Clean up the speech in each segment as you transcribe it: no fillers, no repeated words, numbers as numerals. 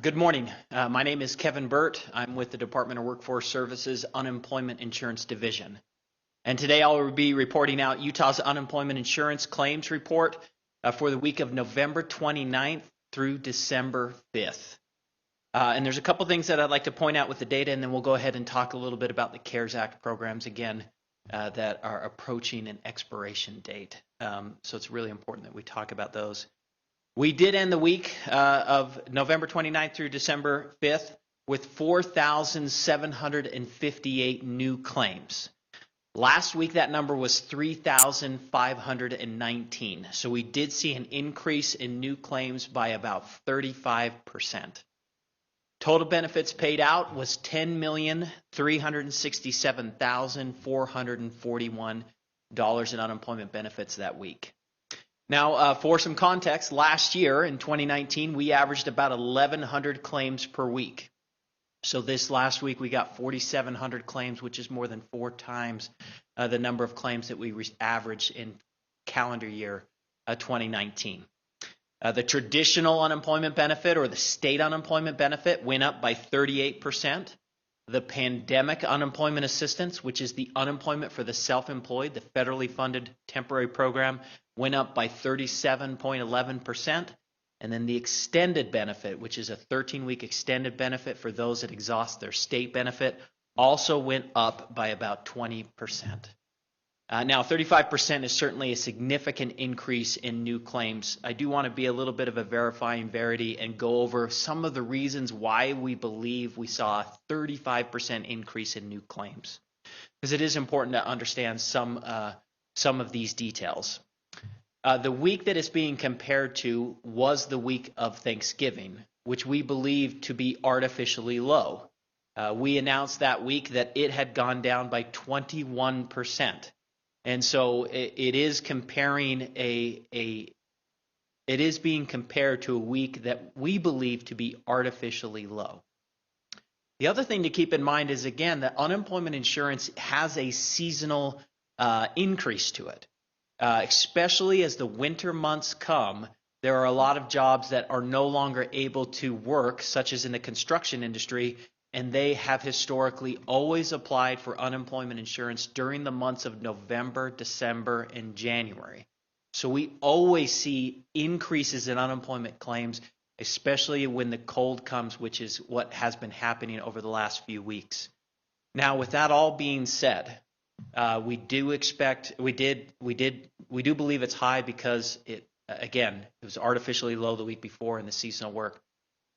Good morning. My name is Kevin Burt. I'm with the Department of Workforce Services Unemployment Insurance Division. And today I'll be reporting out Utah's unemployment insurance claims report for the week of November 29th through December 5th. And there's a couple things that I'd like to point out with the data, and then we'll go ahead and talk a little bit about the CARES Act programs again that are approaching an expiration date. So it's really important that we talk about those. We did end the week of November 29th through December 5th with 4,758 new claims. Last week, that number was 3,519. So we did see an increase in new claims by about 35%. Total benefits paid out was $10,367,441 in unemployment benefits that week. Now, for some context, last year in 2019, we averaged about 1,100 claims per week. So this last week, we got 4,700 claims, which is more than 4 times the number of claims that we averaged in calendar year 2019. The traditional unemployment benefit or the state unemployment benefit went up by 38%. The pandemic unemployment assistance, which is the unemployment for the self-employed, the federally funded temporary program, went up by 37.11%. And then the extended benefit, which is a 13-week extended benefit for those that exhaust their state benefit, also went up by about 20%. Now, 35% is certainly a significant increase in new claims. I do want to be a little bit of a verifying verity and go over some of the reasons why we believe we saw a 35% increase in new claims, because it is important to understand some of these details. The week that it's being compared to was the week of Thanksgiving, which we believe to be artificially low. We announced that week that it had gone down by 21%. And so it is comparing it is being compared to a week that we believe to be artificially low. The other thing to keep in mind is, again, that unemployment insurance has a seasonal increase to it. Especially as the winter months come, there are a lot of jobs that are no longer able to work, such as in the construction industry, and they have historically always applied for unemployment insurance during the months of November, December, and January. So we always see increases in unemployment claims, especially when the cold comes, which is what has been happening over the last few weeks. Now, with that all being said, we do believe it's high because it was artificially low the week before in the seasonal work.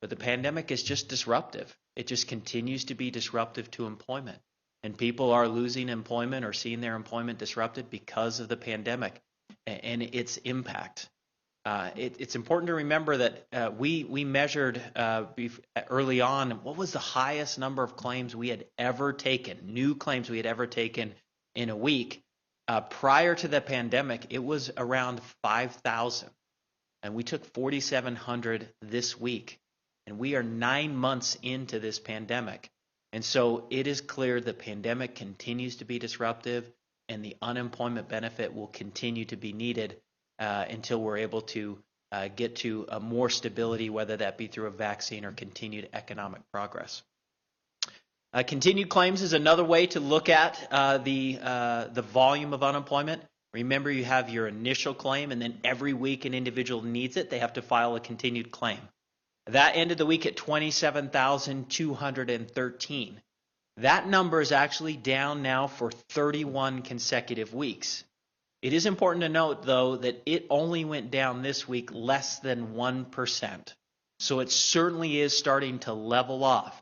But the pandemic is just disruptive. It just continues to be disruptive to employment. And people are losing employment or seeing their employment disrupted because of the pandemic and its impact. It's important to remember that we measured early on what was the highest number of claims we had ever taken, new claims we had ever taken in a week. Prior to the pandemic, it was around 5,000. And we took 4,700 this week. And we are 9 months into this pandemic. And so it is clear the pandemic continues to be disruptive, and the unemployment benefit will continue to be needed until we're able to get to more stability, whether that be through a vaccine or continued economic progress. Continued claims is another way to look at the volume of unemployment. Remember, you have your initial claim, and then every week an individual needs it, they have to file a continued claim. That ended the week at 27,213. That number is actually down now for 31 consecutive weeks. It is important to note, though, that it only went down this week less than 1%. So it certainly is starting to level off.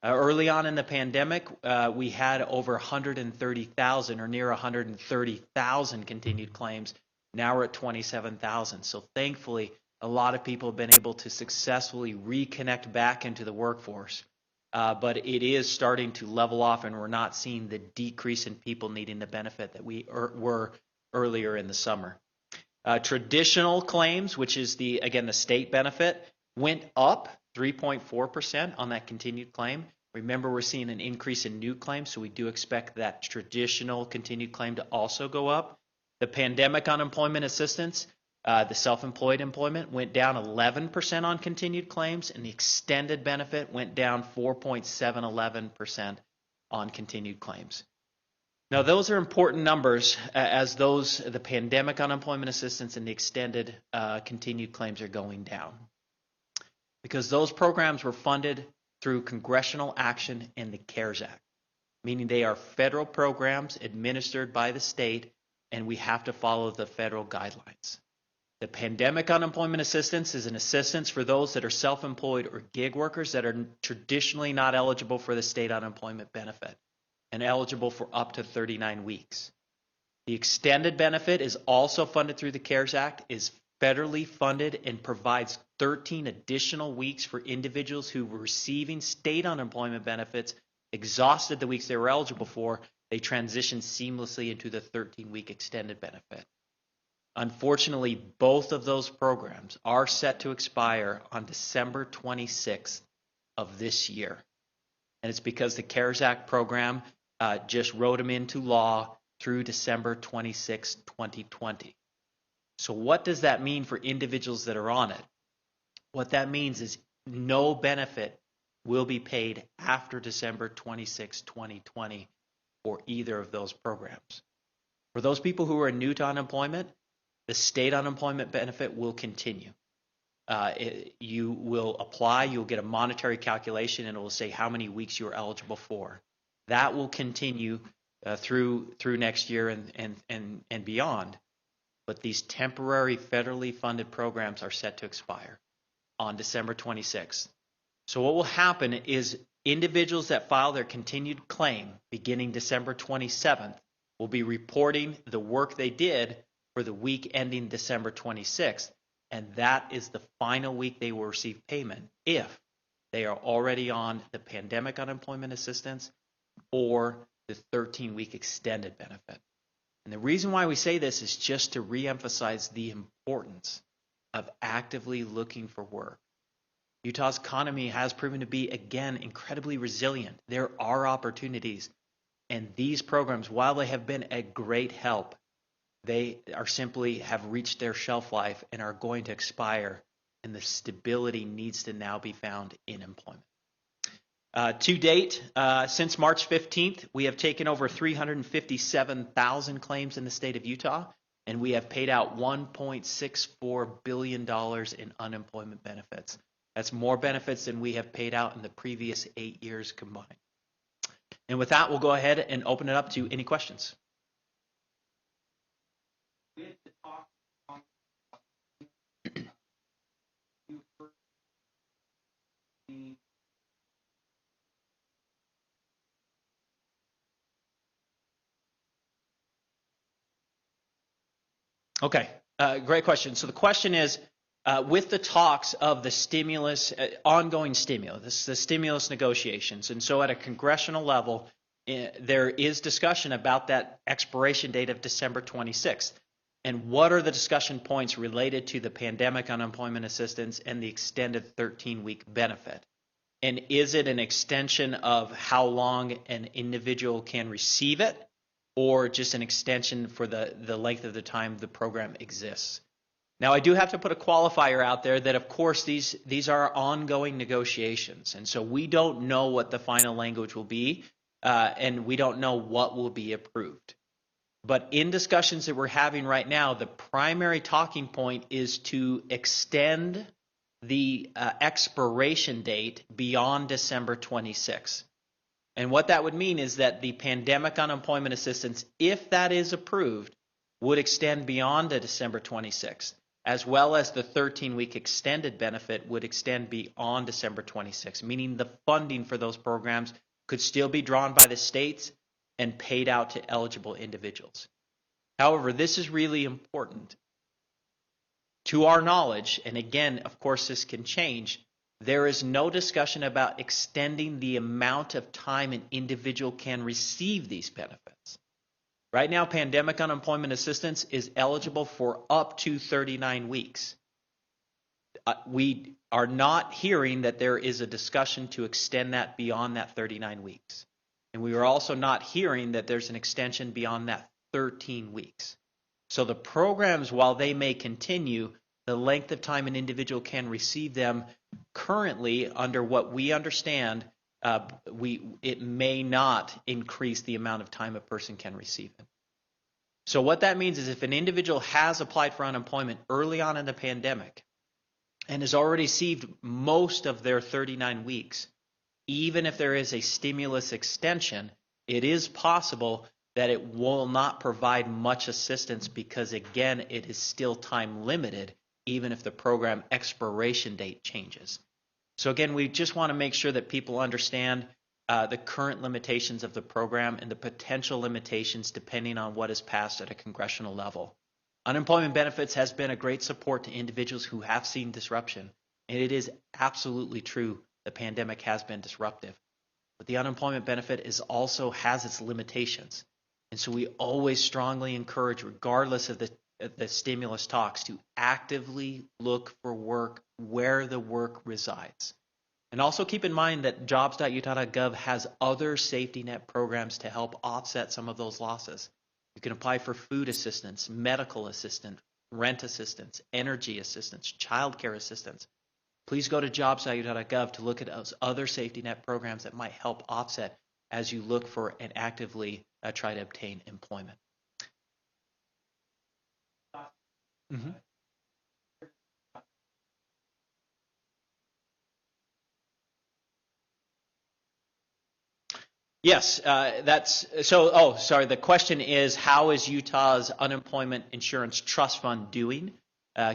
Early on in the pandemic, we had over 130,000 or near 130,000 continued claims. Now we're at 27,000. So thankfully, a lot of people have been able to successfully reconnect back into the workforce. But it is starting to level off, and we're not seeing the decrease in people needing the benefit that we were earlier in the summer. Traditional claims, which is the state benefit, went up 3.4% on that continued claim. Remember, we're seeing an increase in new claims, so we do expect that traditional continued claim to also go up. The pandemic unemployment assistance The self-employed employment went down 11% on continued claims, and the extended benefit went down 4.711% on continued claims. Now, those are important numbers as the pandemic unemployment assistance and the extended continued claims are going down, because those programs were funded through congressional action and the CARES Act, meaning they are federal programs administered by the state, and we have to follow the federal guidelines. The pandemic unemployment assistance is an assistance for those that are self-employed or gig workers that are traditionally not eligible for the state unemployment benefit and eligible for up to 39 weeks. The extended benefit is also funded through the CARES Act, is federally funded, and provides 13 additional weeks for individuals who were receiving state unemployment benefits, exhausted the weeks they were eligible for. They transitioned seamlessly into the 13-week extended benefit. Unfortunately, both of those programs are set to expire on December 26th of this year. And it's because the CARES Act program just wrote them into law through December 26, 2020. So what does that mean for individuals that are on it? What that means is no benefit will be paid after December 26, 2020 for either of those programs. For those people who are new to unemployment, the state unemployment benefit will continue. You will apply, you'll get a monetary calculation, and it will say how many weeks you're eligible for. That will continue through next year and beyond. But these temporary federally funded programs are set to expire on December 26th. So what will happen is individuals that file their continued claim beginning December 27th will be reporting the work they did for the week ending December 26th, and that is the final week they will receive payment if they are already on the pandemic unemployment assistance or the 13-week extended benefit. And the reason why we say this is just to reemphasize the importance of actively looking for work. Utah's economy has proven to be, again, incredibly resilient. There are opportunities, and these programs, while they have been a great help, they are simply have reached their shelf life and are going to expire, and the stability needs to now be found in employment. To date, since March 15th, we have taken over 357,000 claims in the state of Utah, and we have paid out $1.64 billion in unemployment benefits. That's more benefits than we have paid out in the previous 8 years combined. And with that, we'll go ahead and open it up to any questions. Okay, great question. So the question is, with the talks of the stimulus, ongoing stimulus, the stimulus negotiations, and so at a congressional level, there is discussion about that expiration date of December 26th. And what are the discussion points related to the pandemic unemployment assistance and the extended 13-week benefit? And is it an extension of how long an individual can receive it, or just an extension for the length of the time the program exists? Now, I do have to put a qualifier out there that, of course, these are ongoing negotiations. And so we don't know what the final language will be, and we don't know what will be approved. But in discussions that we're having right now, the primary talking point is to extend the expiration date beyond December 26th. And what that would mean is that the pandemic unemployment assistance, if that is approved, would extend beyond the December 26th, as well as the 13-week extended benefit would extend beyond December 26th, meaning the funding for those programs could still be drawn by the states and paid out to eligible individuals. However, this is really important. To our knowledge, and again, of course, this can change, there is no discussion about extending the amount of time an individual can receive these benefits. Right now, pandemic unemployment assistance is eligible for up to 39 weeks. We are not hearing that there is a discussion to extend that beyond that 39 weeks. And we are also not hearing that there's an extension beyond that 13 weeks. So the programs, while they may continue, the length of time an individual can receive them currently, under what we understand, it may not increase the amount of time a person can receive it. So what that means is if an individual has applied for unemployment early on in the pandemic and has already received most of their 39 weeks, even if there is a stimulus extension, it is possible that it will not provide much assistance because, again, it is still time limited, even if the program expiration date changes. So again, we just want to make sure that people understand the current limitations of the program and the potential limitations depending on what is passed at a congressional level. Unemployment benefits has been a great support to individuals who have seen disruption, and it is absolutely true the pandemic has been disruptive. But the unemployment benefit also has its limitations. And so we always strongly encourage, regardless of the stimulus talks, to actively look for work where the work resides. And also keep in mind that jobs.utah.gov has other safety net programs to help offset some of those losses. You can apply for food assistance, medical assistance, rent assistance, energy assistance, childcare assistance. Please go to jobs.utah.gov to look at those other safety net programs that might help offset as you look for and actively try to obtain employment. Mm-hmm. Yes, that's so. Oh, sorry. The question is, how is Utah's unemployment insurance trust fund doing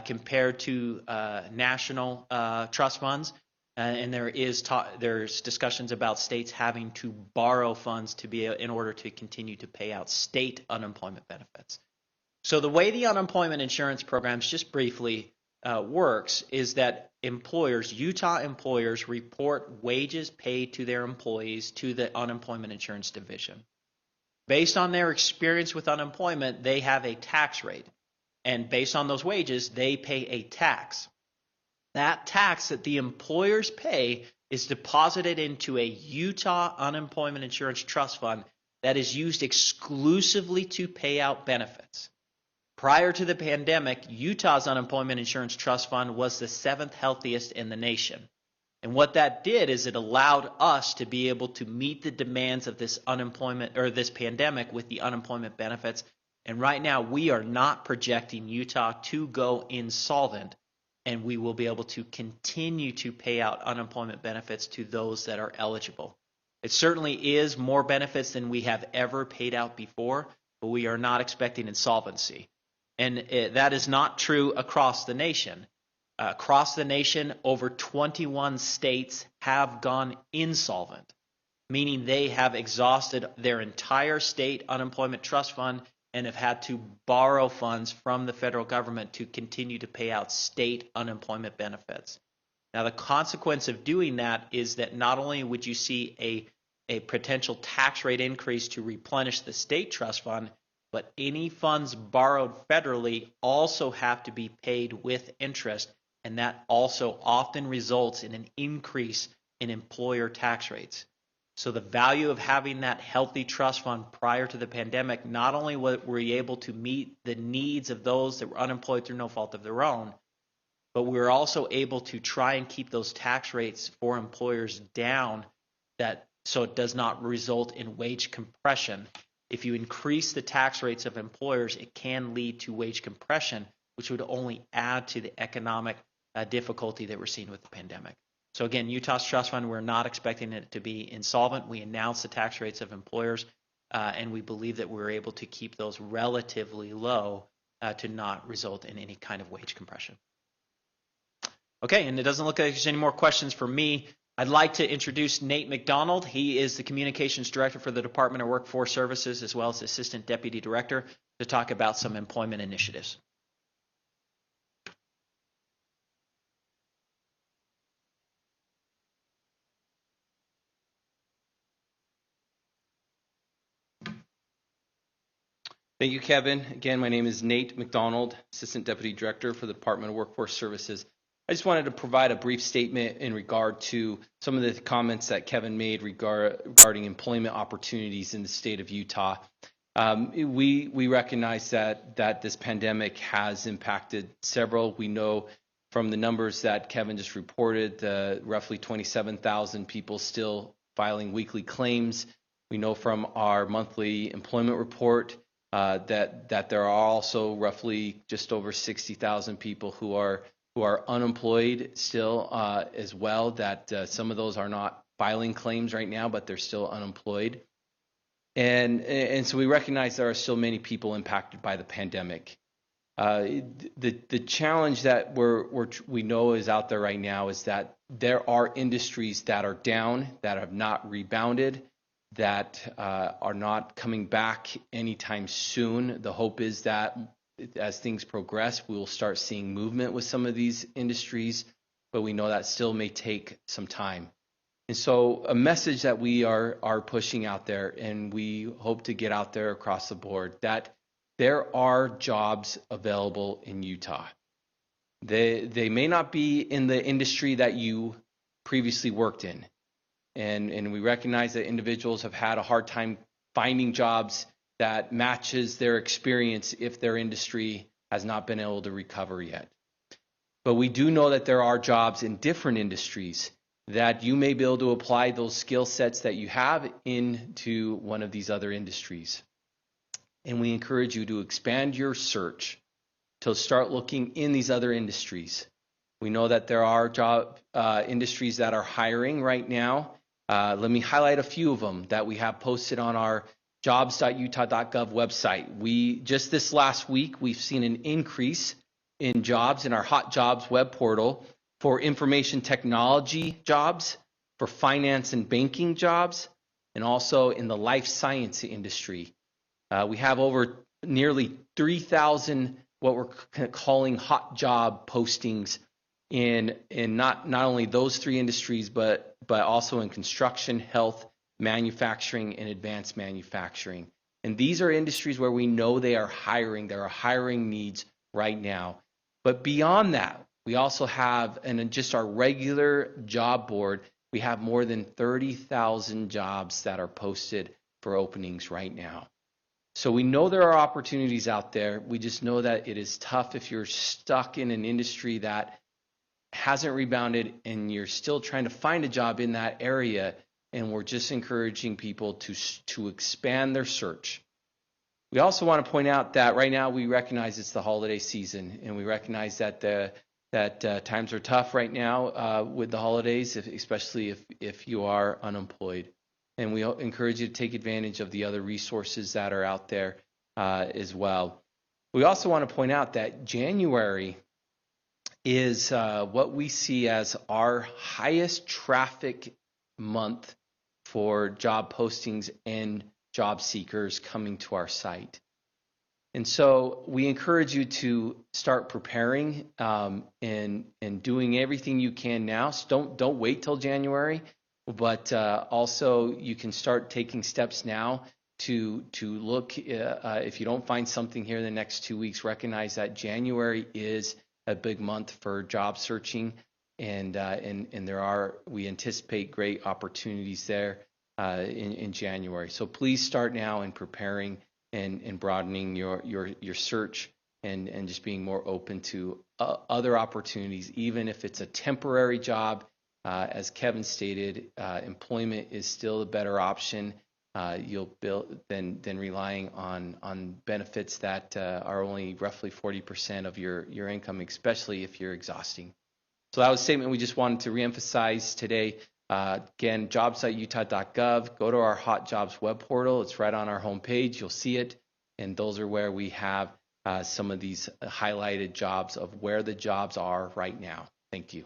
compared to national trust funds? And there's discussions about states having to borrow funds to be in order to continue to pay out state unemployment benefits. So the way the unemployment insurance programs, just briefly, works is that Utah employers report wages paid to their employees to the Unemployment Insurance Division. Based on their experience with unemployment, they have a tax rate. And based on those wages, they pay a tax. That tax that the employers pay is deposited into a Utah Unemployment Insurance Trust Fund that is used exclusively to pay out benefits. Prior to the pandemic, Utah's Unemployment Insurance Trust Fund was the 7th healthiest in the nation. And what that did is it allowed us to be able to meet the demands of this this pandemic with the unemployment benefits. And right now, we are not projecting Utah to go insolvent, and we will be able to continue to pay out unemployment benefits to those that are eligible. It certainly is more benefits than we have ever paid out before, but we are not expecting insolvency. And that is not true across the nation. Across the nation, over 21 states have gone insolvent, meaning they have exhausted their entire state unemployment trust fund and have had to borrow funds from the federal government to continue to pay out state unemployment benefits. Now, the consequence of doing that is that not only would you see a potential tax rate increase to replenish the state trust fund, but any funds borrowed federally also have to be paid with interest, and that also often results in an increase in employer tax rates. So the value of having that healthy trust fund prior to the pandemic, not only were we able to meet the needs of those that were unemployed through no fault of their own, but we were also able to try and keep those tax rates for employers down, so it does not result in wage compression. If you increase the tax rates of employers, it can lead to wage compression, which would only add to the economic difficulty that we're seeing with the pandemic. So again, Utah's trust fund, we're not expecting it to be insolvent. We announced the tax rates of employers, and we believe that we're able to keep those relatively low to not result in any kind of wage compression. Okay, and it doesn't look like there's any more questions for me. I'd like to introduce Nate McDonald. He is the Communications Director for the Department of Workforce Services, as well as Assistant Deputy Director, to talk about some employment initiatives. Thank you, Kevin. Again, my name is Nate McDonald, Assistant Deputy Director for the Department of Workforce Services. I just wanted to provide a brief statement in regard to some of the comments that Kevin made regarding employment opportunities in the state of Utah. We recognize that this pandemic has impacted several. We know from the numbers that Kevin just reported, roughly 27,000 people still filing weekly claims. We know from our monthly employment report that there are also roughly just over 60,000 people who are unemployed still as well. That some of those are not filing claims right now, but they're still unemployed. And so we recognize there are still many people impacted by the pandemic. The challenge that we know is out there right now is that there are industries that are down, that have not rebounded, that are not coming back anytime soon. The hope is that as things progress, we will start seeing movement with some of these industries, but we know that still may take some time. And so a message that we are pushing out there, and we hope to get out there across the board, that there are jobs available in Utah. They may not be in the industry that you previously worked in. And we recognize that individuals have had a hard time finding jobs that matches their experience if their industry has not been able to recover yet. But we do know that there are jobs in different industries that you may be able to apply those skill sets that you have into one of these other industries. And we encourage you to expand your search to start looking in these other industries. We know that there are job industries that are hiring right now. Let me highlight a few of them that we have posted on our jobs.utah.gov website. Just this last week, we've seen an increase in jobs in our Hot Jobs web portal for information technology jobs, for finance and banking jobs, and also in the life science industry. We have over nearly 3,000 what we're calling hot job postings in not only those three industries, but also in construction, health, manufacturing, and advanced manufacturing. And these are industries where we know they are hiring. There are hiring needs right now. But beyond that, we also have, and in just our regular job board, we have more than 30,000 jobs that are posted for openings right now. So we know there are opportunities out there. We just know that it is tough if you're stuck in an industry that hasn't rebounded and you're still trying to find a job in that area. And we're just encouraging people to expand their search. We also want to point out that right now we recognize it's the holiday season, and we recognize that times are tough right now with the holidays, especially if you are unemployed. And we encourage you to take advantage of the other resources that are out there as well. We also want to point out that January is what we see as our highest traffic month for job postings and job seekers coming to our site. And so we encourage you to start preparing and doing everything you can now. So don't wait till January, but also you can start taking steps now to look. If you don't find something here in the next 2 weeks, recognize that January is a big month for job searching, and we anticipate great opportunities there in January. So please start now in preparing and broadening your search and just being more open to other opportunities, even if it's a temporary job. As Kevin stated, employment is still a better option. You'll build than relying on benefits that are only roughly 40% of your income, especially if you're exhausting. So that was a statement we just wanted to reemphasize today. Again, jobs.utah.gov. Go to our Hot Jobs web portal. It's right on our homepage. You'll see it, and those are where we have some of these highlighted jobs of where the jobs are right now. Thank you.